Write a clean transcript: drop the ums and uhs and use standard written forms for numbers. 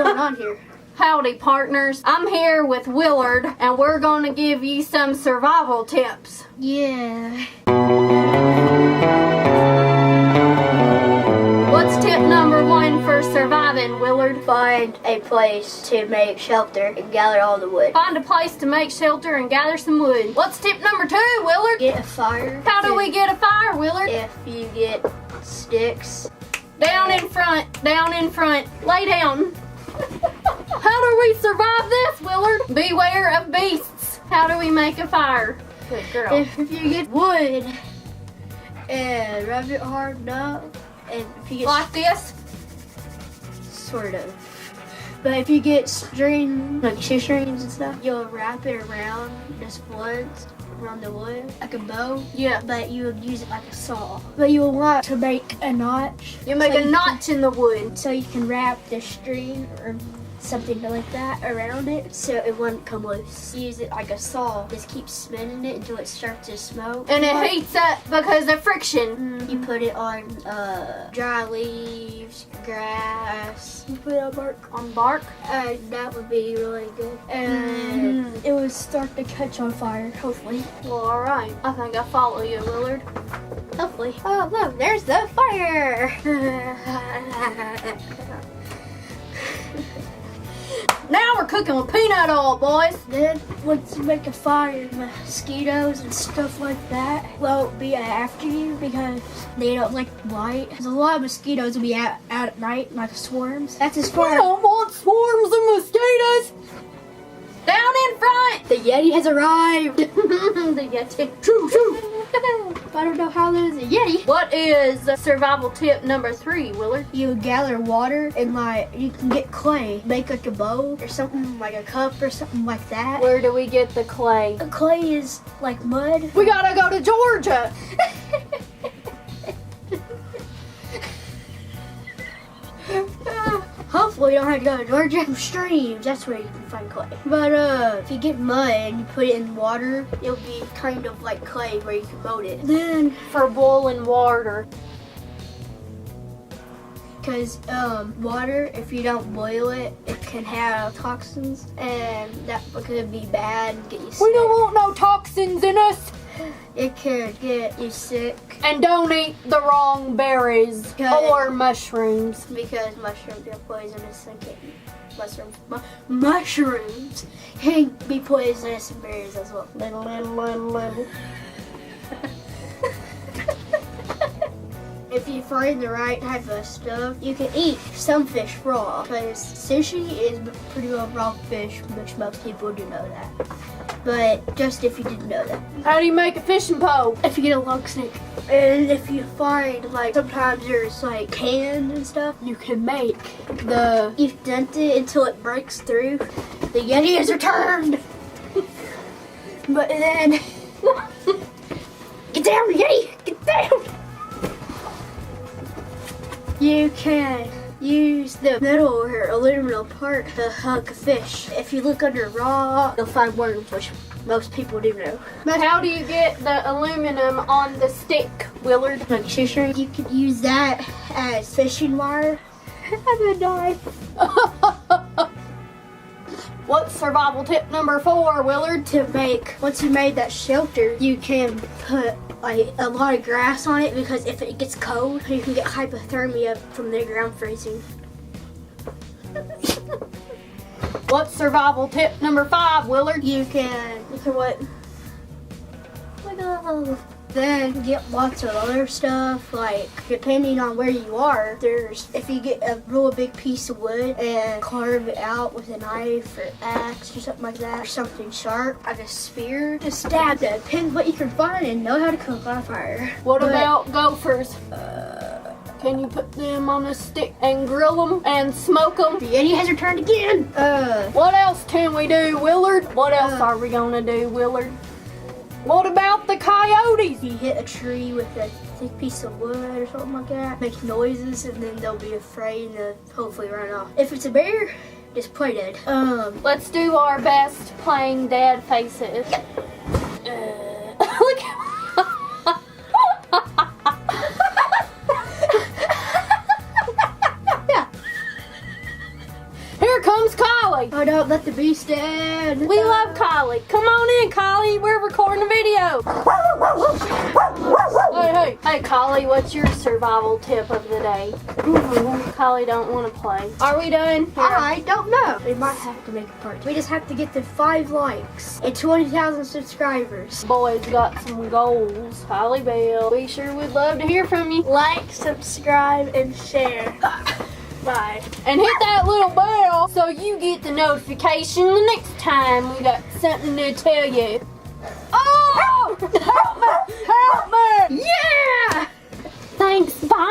going on here? Howdy, partners. I'm here with Willard, and we're going to give you some survival tips. Yeah. What's tip number 1 for surviving, Willard? Find a place to make shelter and gather all the wood. Find a place to make shelter and gather some wood. What's tip number 2, Willard? Get a fire. How do we get a fire, Willard? If you get sticks. Down in front, down in front. Lay down. How do we survive this, Willard? Beware of beasts. How do we make a fire? Good girl. If you get wood and rub it hard enough, and if you get Like this? sort of. But if you get string, like shoestrings and stuff, you'll wrap it around just once, around the wood, like a bow. Yeah. But you would use it like a saw. But you will want to make a notch. You make so a notch in the wood. So you can wrap the string or something like that around it so it wouldn't come loose. Use it like a saw. Just keep spinning it until it starts to smoke. And it heats up because of friction. You put it on dry leaves, grass. You put it on bark. On bark? That would be really good. And it would start to catch on fire, hopefully. Well, alright. I think I follow you, Willard. Hopefully. Oh, look, there's the fire. Now we're cooking with peanut oil, boys. Then, once you make a fire, mosquitoes and stuff like that won't be after you because they don't like light. Because a lot of mosquitoes will be out at night, like swarms. That's as We far as don't want swarms of mosquitoes. Down in front. the Yeti has arrived. The Yeti. Shoo, shoo. I don't know how there's a Yeti. What is survival tip number 3, Willard? You gather water and you can get clay. Make like a bowl or something, like a cup or something like that. Where do we get the clay? The clay is like mud. We gotta go to Georgia. Hopefully you don't have to go to Georgia. Streams, that's where you can find clay. But if you get mud and you put it in water, it'll be kind of like clay where you can mold it. Then, For boiling water. because water, if you don't boil it, it can have toxins and that could be bad and get you sick. We don't want no toxins in us. It could get you sick And don't eat the wrong berries Okay. or mushrooms. because mushrooms are poisonous and can mushrooms can be poisonous and berries as well. Little. If you find the right type of stuff, you can eat some fish raw. Because sushi is pretty well raw fish, which most people do know that. But just if you didn't know that. How do you make a fishing pole? If you get a log snake, and if you find like sometimes there's like cans and stuff, you can make you dent it until it breaks through. The Yeti has returned. But then get down, Yeti! Get down! You can use the metal or aluminum part to hook a fish. If you look under raw, you'll find worms, which most people do know. How do you get the aluminum on the stick, Willard? Like shoestring, you could use that as fishing wire. And a knife. What's survival tip number 4, Willard? To make, once you made that shelter, you can put like a lot of grass on it because if it gets cold, you can get hypothermia from the ground freezing. What's survival tip number 5, Willard? You can what? Then get lots of other stuff, like depending on where you are, if you get a real big piece of wood and carve it out with a knife or axe or something like that, or something sharp, like a spear, to stab it. Depends what you can find and know how to cook on a fire. What about gophers? Can you put them on a stick and grill them and smoke them? The Yeti has returned again! What else can we do, Willard? What else are we gonna do, Willard? What about the coyotes? If you hit a tree with a thick piece of wood or something like that, make noises and then they'll be afraid and hopefully run off. If it's a bear, just play dead. Let's do our best playing dead faces. Look at Here No, don't let the beast in. We love Collie. Come on in, Collie. We're recording a video. Hey, Collie, what's your survival tip of the day? Collie don't want to play. Are we done? Here. I don't know. We might have to make a part 2. We just have to get to 5 likes and 20,000 subscribers. Boys got some goals. Holly Bell, we sure would love to hear from you. Like, subscribe, and share. Bye. And hit that little bell so you get the notification the next time we got something to tell you. Oh! Help me! Help me! Yeah! Thanks, bye!